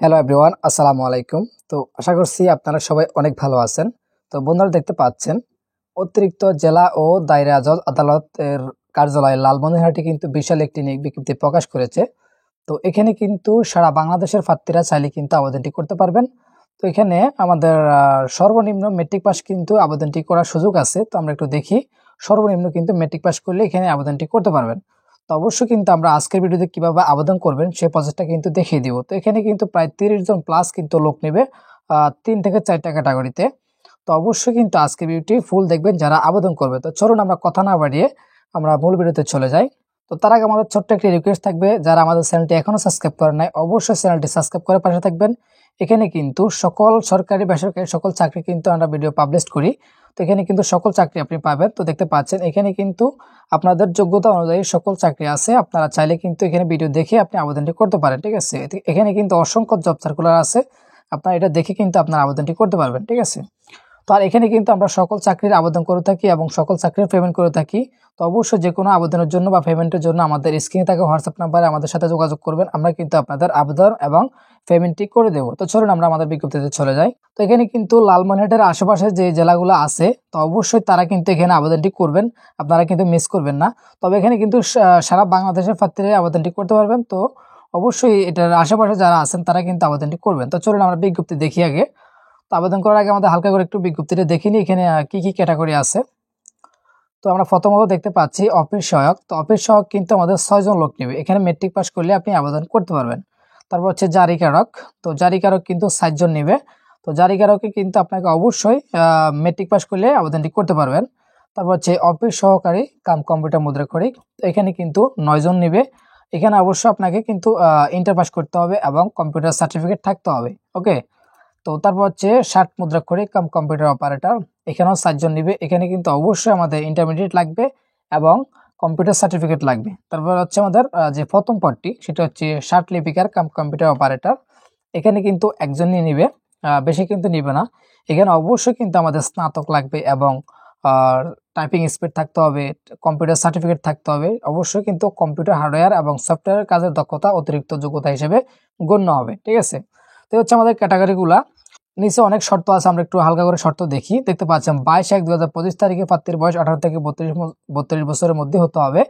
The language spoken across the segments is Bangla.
হ্যালো এভরিওয়ান, আসসালামু আলাইকুম। তো আশা করছি আপনারা সবাই অনেক ভালো আছেন। তো বন্ধুরা দেখতে পাচ্ছেন অতিরিক্ত জেলা ও দায়রা জজ আদালতের কার্যালয় লালমনিরহাটে কিন্তু বিশাল একটি নিয়োগ বিজ্ঞপ্তি প্রকাশ করেছে। তো এখানে কিন্তু সারা বাংলাদেশের প্রার্থীরা চাইলে কিন্তু আবেদনটি করতে পারবেন। তো এখানে আমাদের সর্বনিম্ন মেট্রিক পাস কিন্তু আবেদনটি করার সুযোগ আছে। তো আমরা একটু দেখি, সর্বনিম্ন কিন্তু মেট্রিক পাস করলে এখানে আবেদনটি করতে পারবেন। তো অবশ্যই কিন্তু আমরা আজকের ভিডিওতে কিভাবে আবেদন করবেন সেই প্রসেসটা কিন্তু দেখিয়ে দিব। তো এখানে কিন্তু প্রায় 30 জন প্লাস কিন্তু লোক নেবে 3 থেকে 4টা ক্যাটাগরিতে। তো অবশ্যই কিন্তু আজকের ভিডিওটি ফুল দেখবেন যারা আবেদন করবে। তো চলুন আমরা কথা না বাড়িয়ে আমরা মূল ভিডিওতে চলে যাই। তো তার আগে আমাদের ছোট্ট একটি রিকোয়েস্ট থাকবে, যারা আমাদের চ্যানেলটি এখনো সাবস্ক্রাইব করেন নাই অবশ্যই চ্যানেলটি সাবস্ক্রাইব করে পাশে থাকবেন। এখানে কিন্তু সকল সরকারি বেসরকারি সকল চাকরি কিন্তু আমরা ভিডিও পাবলিশ করি। তো এখানে কিন্তু সকল চাকরি আপনি পাবেন। তো দেখতে পাচ্ছেন এখানে কিন্তু আপনাদের যোগ্যতা অনুযায়ী সকল চাকরি আছে। আপনারা চাইলে কিন্তু এখানে ভিডিও দেখে আপনি আবেদনটি করতে পারেন, ঠিক আছে। এখানে কিন্তু অসংখ্য জব সার্কুলার আছে, আপনারা এটা দেখে কিন্তু আপনার আবেদনটি করতে পারবেন, ঠিক আছে। তো আর এখানে কিন্তু আমরা সকল চাকরির আবেদন করে থাকি এবং সকল চাকরির পেমেন্ট করে থাকি। তো অবশ্যই যে কোনো আবেদনের জন্য বা পেমেন্টের জন্য আমাদের স্ক্রিনে থাকা হোয়াটসঅ্যাপ নাম্বারে আমাদের সাথে যোগাযোগ করবেন। আমরা কিন্তু আপনাদের আবেদন এবং পেমেন্টটি করে দেবো। তো চলুন আমরা আমাদের বিজ্ঞপ্তিতে চলে যাই। তো এখানে কিন্তু লালমনিরহাটের আশেপাশে যে জেলাগুলো আছে তো অবশ্যই তারা কিন্তু এখানে আবেদনটি করবেন, আপনারা কিন্তু মিস করবেন না। তবে এখানে কিন্তু সারা বাংলাদেশের প্রার্থীরা আবেদনটি করতে পারবেন। তো অবশ্যই এটার আশেপাশে যারা আছেন তারা কিন্তু আবেদনটি করবেন। তো চলুন আমরা বিজ্ঞপ্তি দেখি আগে। তো আবেদন করার আগে আমাদের হালকা করে একটু বিজ্ঞপ্তিটা দেখে নিই এখানে কি কি ক্যাটাগরি আছে। তো আমরা প্রথমত দেখতে পাচ্ছি অফিস সহায়ক। তো অফিস সহায়ক কিন্তু আমাদের 6 জন লোক নেবে। এখানে মেট্রিক পাস করলে আপনি আবেদন করতে পারবেন। তারপর হচ্ছে জারিকারক। তো জারিকারক কিন্তু 60 জন নেবে। তো জারিকারকে কিন্তু আপনাকে অবশ্যই মেট্রিক পাস করলে আবেদনটি করতে পারবেন। তারপর হচ্ছে অফিস সহকারী কাম কম্পিউটার মুদ্রাক্ষরিক। তো এখানে কিন্তু 9 জন নেবে। এখানে অবশ্যই আপনাকে কিন্তু ইন্টার পাস করতে হবে এবং কম্পিউটার সার্টিফিকেট থাকতে হবে, ওকে। তো তারপর হচ্ছে 60 মুদ্রাক্ষরিক কাম কম্পিউটার অপারেটর, এখানেও 60 জন নিবে। এখানে কিন্তু অবশ্যই আমাদের ইন্টারমিডিয়েট লাগবে এবং কম্পিউটার সার্টিফিকেট লাগবে। তারপর হচ্ছে আমাদের যে প্রথম পদটি সেটা হচ্ছে 60 লিপিকার কাম কম্পিউটার অপারেটর। এখানে কিন্তু একজনই নিবে, বেশি কিন্তু নিবে না। এখানে অবশ্যই কিন্তু আমাদের স্নাতক লাগবে এবং টাইপিং স্পিড থাকতে হবে, কম্পিউটার সার্টিফিকেট থাকতে হবে। অবশ্যই কিন্তু কম্পিউটার হার্ডওয়্যার এবং সফটওয়্যারের কাজের দক্ষতা অতিরিক্ত যোগ্যতা হিসেবে গণ্য হবে, ঠিক আছে। তো হচ্ছে আমাদের ক্যাটাগরিগুলা। নিচে অনেক শর্ত আছে, আমরা একটু হালকা করে শর্ত দেখি। দেখতে পাচ্ছেন 22/1/2025 তারিখে প্রার্থীর বয়স 18 থেকে 32 বছরের মধ্যে হতে হবে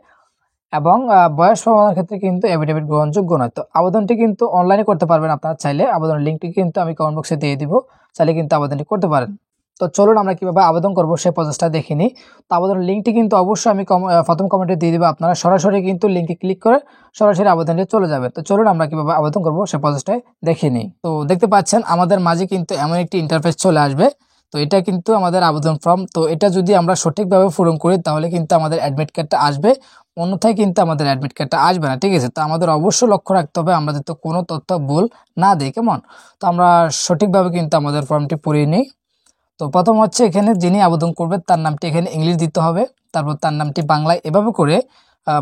এবং বয়স প্রমাণের ক্ষেত্রে কিন্তু এফিডেভিট গ্রহণযোগ্য নয়। তো আবেদনটি কিন্তু অনলাইনে করতে পারবেন আপনারা চাইলে। আবেদনের লিঙ্কটি কিন্তু আমি কমেন্ট বক্সে দিয়ে দিব, চাইলে কিন্তু আবেদনটি করতে পারেন। তো চলুন আমরা কিভাবে আবেদন করব সেই প্রসেসটা দেখে নিই। তো আবেদনের লিঙ্কটি কিন্তু অবশ্যই আমি প্রথম কমেন্টে দিয়ে দিব। আপনারা সরাসরি কিন্তু লিঙ্কে ক্লিক করে সরাসরি আবেদনটি চলে যাবে। তো চলুন আমরা কিভাবে আবেদন করব সেই প্রসেসটাই দেখে নিই। তো দেখতে পাচ্ছেন আমাদের মাঝে কিন্তু এমন একটি ইন্টারফেস চলে আসবে। তো এটা কিন্তু আমাদের আবেদন ফর্ম। তো এটা যদি আমরা সঠিকভাবে পূরণ করি তাহলে কিন্তু আমাদের অ্যাডমিট কার্ডটা আসবে, অন্যথায় কিন্তু আমাদের অ্যাডমিট কার্ডটা আসবে না, ঠিক আছে। তো আমাদের অবশ্যই লক্ষ্য রাখতে হবে আমরা যাতে কোনো তথ্য ভুল না দিই, কেমন। তো আমরা সঠিকভাবে কিন্তু আমাদের ফর্মটি পড়িয়ে নিই। তো প্রথম হচ্ছে এখানে যিনি আবেদন করবে তার নামটি এখানে ইংলিশ দিতে হবে, তারপর তার নামটি বাংলায়, এভাবে করে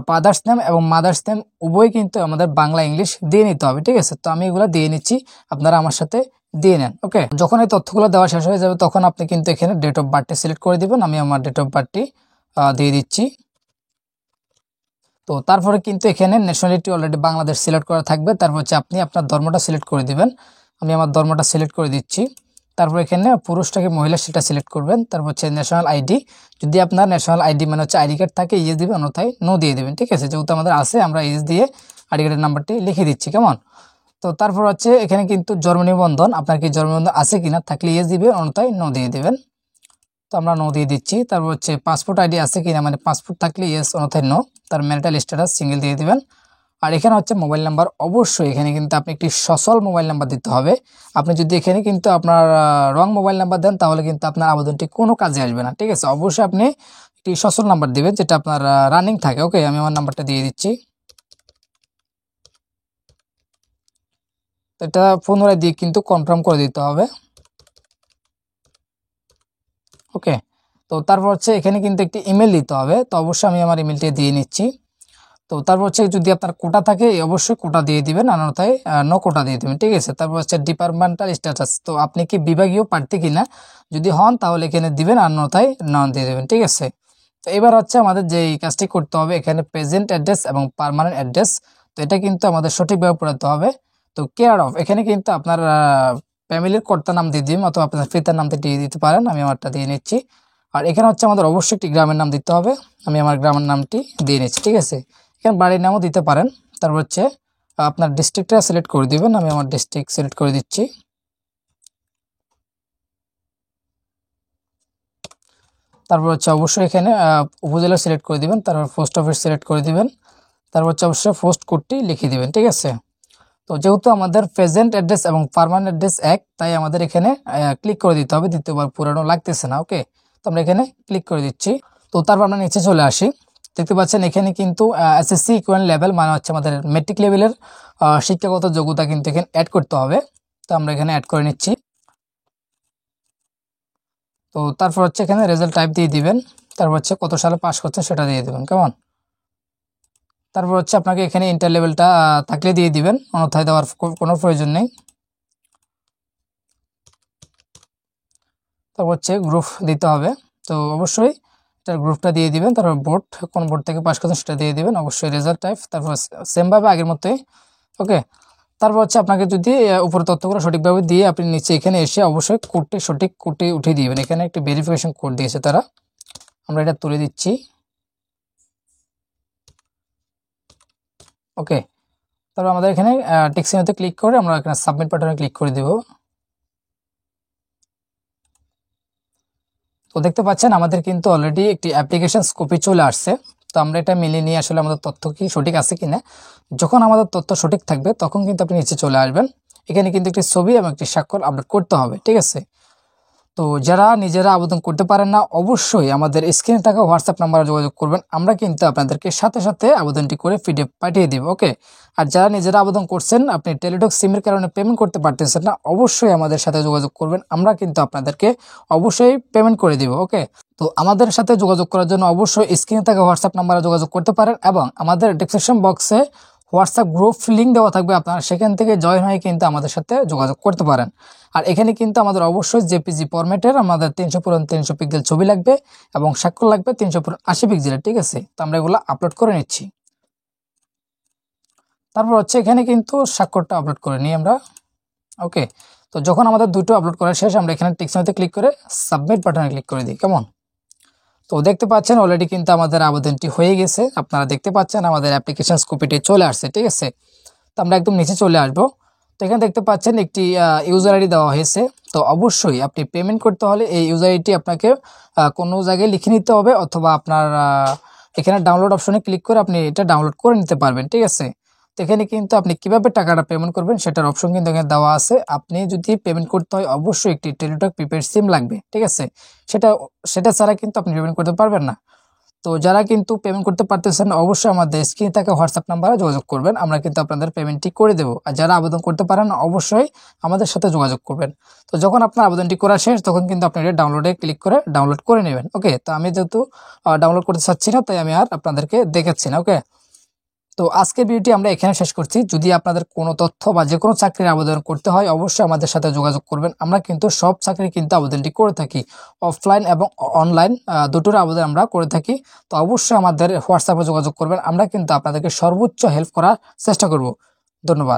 ফাদার্স নেম এবং মাদার্স নেম উভয় কিন্তু আমাদের বাংলা ইংলিশ দিয়ে নিতে হবে, ঠিক আছে। তো আমি এগুলো দিয়ে নিচ্ছি, আপনারা আমার সাথে দিয়ে নেন, ওকে। যখন এই তথ্যগুলো দেওয়া শেষ হয়ে যাবে তখন আপনি কিন্তু এখানে ডেট অফ বার্থটি সিলেক্ট করে দিবেন। আমি আমার ডেট অফ বার্থটি দিয়ে দিচ্ছি। তো তারপরে কিন্তু এখানে ন্যাশনালিটি অলরেডি বাংলাদেশ সিলেক্ট করা থাকবে। তারপর হচ্ছে আপনি আপনার ধর্মটা সিলেক্ট করে দিবেন। আমি আমার ধর্মটা সিলেক্ট করে দিচ্ছি। তারপর এখানে পুরুষটাকে মহিলা সেটা সিলেক্ট করবেন। তারপর হচ্ছে ন্যাশনাল আইডি, যদি আপনার ন্যাশনাল আইডি মানে হচ্ছে আইডি কার্ড থাকে ইয়েস দিবেন, অন্যথায় নো দিয়ে দেবেন, ঠিক আছে। যেহেতু আমাদের আছে আমরা ইয়েস দিয়ে আইডি কার্ডের নাম্বারটি লিখে দিচ্ছি, কেমন। তো তারপর হচ্ছে এখানে কিন্তু জন্ম নিবন্ধন, আপনার কি জন্ম নিবন্ধন আছে কিনা, থাকলে ইয়েস দিবেন, অন্যথায় নো দিয়ে দেবেন। তো আমরা নো দিয়ে দিচ্ছি। তারপর হচ্ছে পাসপোর্ট আইডি আছে কিনা, মানে পাসপোর্ট থাকলে ইয়েস, অন্যথায় নো। তার ম্যারিটাল স্ট্যাটাস সিঙ্গেল দিয়ে দিবেন। আর এখানে হচ্ছে মোবাইল নাম্বার, অবশ্যই এখানে কিন্তু আপনি একটি সচল মোবাইল নাম্বার দিতে হবে। আপনি যদি এখানে কিন্তু আপনার রং মোবাইল নাম্বার দেন তাহলে কিন্তু আপনার আবেদনটি কোনো কাজে আসবে না, ঠিক আছে। অবশ্যই আপনি একটি সচল নাম্বার দিবেন যেটা আপনার রানিং থাকে, ওকে। আমি আমার নাম্বারটা দিয়ে দিচ্ছি। তো এটা পুনরায় দিয়ে কিন্তু কনফার্ম করে দিতে হবে, ওকে। তো তারপর হচ্ছে এখানে কিন্তু একটি ইমেল দিতে হবে। তো অবশ্যই আমি আমার ইমেলটি দিয়ে নিচ্ছি। তো তারপর হচ্ছে যদি আপনার কোটা থাকে অবশ্যই কোটা দিয়ে দিবেন, অন্যথায় নো কোটা দিয়ে দিবেন, ঠিক আছে। তারপর হচ্ছে ডিপার্টমেন্টাল স্ট্যাটাস, তো আপনি কি বিভাগীয় প্রার্থী কিনা, যদি হন তাহলে এখানে দিবেন, অন্যথায় নন দিয়ে দেবেন, ঠিক আছে। তো এবার হচ্ছে আমাদের যে কাজটি করতে হবে এখানে প্রেজেন্ট অ্যাড্রেস এবং পার্মানেন্ট অ্যাড্রেস, তো এটা কিন্তু আমাদের সঠিকভাবে পড়াতে হবে। তো কেয়ার অফ এখানে কিন্তু আপনার ফ্যামিলির কর্তার নাম দিয়ে দিন অথবা আপনার পিতার নামটা দিয়ে দিতে পারেন। আমি আমারটা দিয়ে নিচ্ছি। আর এখানে হচ্ছে আমাদের অবশ্যই একটি গ্রামের নাম দিতে হবে। আমি আমার গ্রামের নামটি দিয়ে নিচ্ছি, ঠিক আছে। এখানে বাড়ির নামও দিতে পারেন। তারপর হচ্ছে আপনার ডিস্ট্রিক্টটা সিলেক্ট করে দিবেন। আমি আমার ডিস্ট্রিক্ট সিলেক্ট করে দিচ্ছি। তারপর হচ্ছে অবশ্যই এখানে উপজেলা সিলেক্ট করে দিবেন। তারপর পোস্ট অফিস সিলেক্ট করে দিবেন। তারপর হচ্ছে অবশ্যই পোস্ট কোডটি লিখে দিবেন, ঠিক আছে। তো যেহেতু আমাদের প্রেজেন্ট অ্যাড্রেস এবং পার্মানেন্ট অ্যাড্রেস এক, তাই আমাদের এখানে ক্লিক করে দিতে হবে, দ্বিতীয়বার পুরানো লাগতেছে না। ওকে, তো আমরা এখানে ক্লিক করে দিচ্ছি। তো তারপর আমরা নিচে চলে আসি। দেখতে পাচ্ছেন এখানে কিন্তু এসএসসি ইকুয়ালেন্ট লেভেল মানে হচ্ছে আমাদের মেট্রিক লেভেলের শিক্ষাগত যোগ্যতা কিন্তু এখানে অ্যাড করতে হবে। তো আমরা এখানে অ্যাড করে নিচ্ছি। তো তারপর হচ্ছে এখানে রেজাল্ট টাইপ দিয়ে দিবেন। তারপর হচ্ছে কত সালে পাস করছেন সেটা দিয়ে দিবেন, কেমন। তারপর হচ্ছে আপনাকে এখানে ইন্টার লেভেলটা থাকলে দিয়ে দিবেন, অন্যথায় দেওয়ার কোনো প্রয়োজন নেই। তারপর হচ্ছে গ্রুপ দিতে হবে। তো অবশ্যই এটার গ্রুপটা দিয়ে দিবেন। তারপর বোর্ড, কোন বোর্ড থেকে পাস করছেন সেটা দিয়ে দিবেন। অবশ্যই রেজাল্ট টাইপ, তারপর সেমভাবে আগের মতোই। ওকে, তারপর হচ্ছে আপনাকে যদি উপরে তথ্যগুলো সঠিকভাবে দিয়ে আপনি নিচে এখানে এসে অবশ্যই কোডটি সঠিক কোডটি উঠিয়ে দিবেন। এখানে একটি ভেরিফিকেশন কোড দিয়েছে তারা, আমরা এটা তুলে দিচ্ছি। ওকে, তারপর আমাদের এখানে টেক্সিনোতে ক্লিক করে আমরা এখানে সাবমিট বাটনে ক্লিক করে দেব। তো দেখতে পাচ্ছেন আমাদের কিন্তু অলরেডি একটি অ্যাপ্লিকেশন কপি চলে আসছে। তো আমরা এটা মিলিয়ে নিয়ে আসলে আমাদের তথ্য কি সঠিক আছে কিনা, যখন আমাদের তথ্য সঠিক থাকবে তখন কিন্তু আপনি নিচে চলে আসবেন। এখানে কিন্তু একটি ছবি এবং একটি স্বাক্ষর আপলোড করতে হবে, ঠিক আছে। তো যারা নিজেরা আবেদন করতে পারেন না, অবশ্যই আমাদের স্ক্রিনে থাকা হোয়াটসঅ্যাপ নাম্বারে যোগাযোগ করবেন। আমরা কিন্তু আপনাদেরকে সাথে সাথে আবেদনটি করে পিডিএফ পাঠিয়ে দিব। ওকে, আর যারা নিজেরা আবেদন করছেন, আপনি টেলিটক সিমের কারণে পেমেন্ট করতে পারতেছেন না, অবশ্যই আমাদের সাথে যোগাযোগ করবেন। আমরা কিন্তু আপনাদেরকে অবশ্যই পেমেন্ট করে দিব। ওকে, তো আমাদের সাথে যোগাযোগ করার জন্য অবশ্যই স্ক্রিনে থাকা হোয়াটসঅ্যাপ নাম্বারে যোগাযোগ করতে পারেন এবং আমাদের ডেসক্রিপশন বক্সে হোয়াটসঅ্যাপ গ্রুপ লিঙ্ক দেওয়া থাকবে, আপনারা সেখান থেকে জয়েন হয়ে কিন্তু আমাদের সাথে যোগাযোগ করতে পারেন। আর এখানে কিন্তু আমাদের অবশ্যই জেপিজি ফরম্যাটের আমাদের 300x300 পিক্সেল ছবি লাগবে এবং স্বাক্ষর লাগবে 380 পিক্সেলের, ঠিক আছে। তো আমরা এগুলো আপলোড করে নিচ্ছি। তারপর হচ্ছে এখানে কিন্তু স্বাক্ষরটা আপলোড করে নিই আমরা। ওকে, তো যখন আমাদের দুটো আপলোড করা শেষ, আমরা এখানে টিকচিহ্নতে ক্লিক করে সাবমিট বাটনে ক্লিক করে দিই, কেমন। তো দেখতে পাচ্ছেন অলরেডি কিন্তু আমাদের আবেদনটি হয়ে গেছে। আপনারা দেখতে পাচ্ছেন আমাদের অ্যাপ্লিকেশন কপিটি চলে আসছে, ঠিক আছে। তো আমরা একদম নিচে চলে আসবো। তো এখানে দেখতে পাচ্ছেন একটি ইউজার আইডি দেওয়া হয়েছে। তো অবশ্যই আপনি পেমেন্ট করতে হলে এই ইউজার আইডিটি আপনাকে কোনো জায়গায় লিখে নিতে হবে, অথবা আপনার এখানে ডাউনলোড অপশনে ক্লিক করে আপনি এটা ডাউনলোড করে নিতে পারবেন, ঠিক আছে। তো এখানে কিন্তু আপনি কিভাবে টাকাটা পেমেন্ট করবেন সেটার অপশন কিন্তু এখানে দেওয়া আছে। আপনি যদি পেমেন্ট করতে হয় অবশ্যই একটি টেলিটক প্রিপেড সিম লাগবে, ঠিক আছে। সেটা সেটা ছাড়া কিন্তু আপনি পেমেন্ট করতে পারবেন না। তো যারা কিন্তু পেমেন্ট করতে পারতেছেন অবশ্যই আমাদের স্ক্রিনে থাকা হোয়াটসঅ্যাপ নাম্বারে যোগাযোগ করবেন, আমরা কিন্তু আপনাদের পেমেন্টটি করে দেবো। আর যারা আবেদন করতে পারেন অবশ্যই আমাদের সাথে যোগাযোগ করবেন। তো যখন আপনার আবেদনটি করা শেষ তখন কিন্তু আপনি এটা ডাউনলোডে ক্লিক করে ডাউনলোড করে নেবেন। ওকে, তো আমি যেহেতু ডাউনলোড করতে চাচ্ছি না, তাই আমি আর আপনাদেরকে দেখাচ্ছি না। ওকে, তো আজকের ভিডিওটি আমরা এখানে শেষ করছি। যদি আপনাদের কোনো তথ্য বা যে কোনো চাকরির আবেদন করতে হয় অবশ্যই আমাদের সাথে যোগাযোগ করবেন। আমরা কিন্তু সব চাকরি কিন্তু আবেদনটি করে থাকি, অফলাইন এবং অনলাইন দুটোর আবেদন আমরা করে থাকি। তো অবশ্যই আমাদের হোয়াটসঅ্যাপে যোগাযোগ করবেন, আমরা কিন্তু আপনাদেরকে সর্বোচ্চ হেল্প করার চেষ্টা করব। ধন্যবাদ।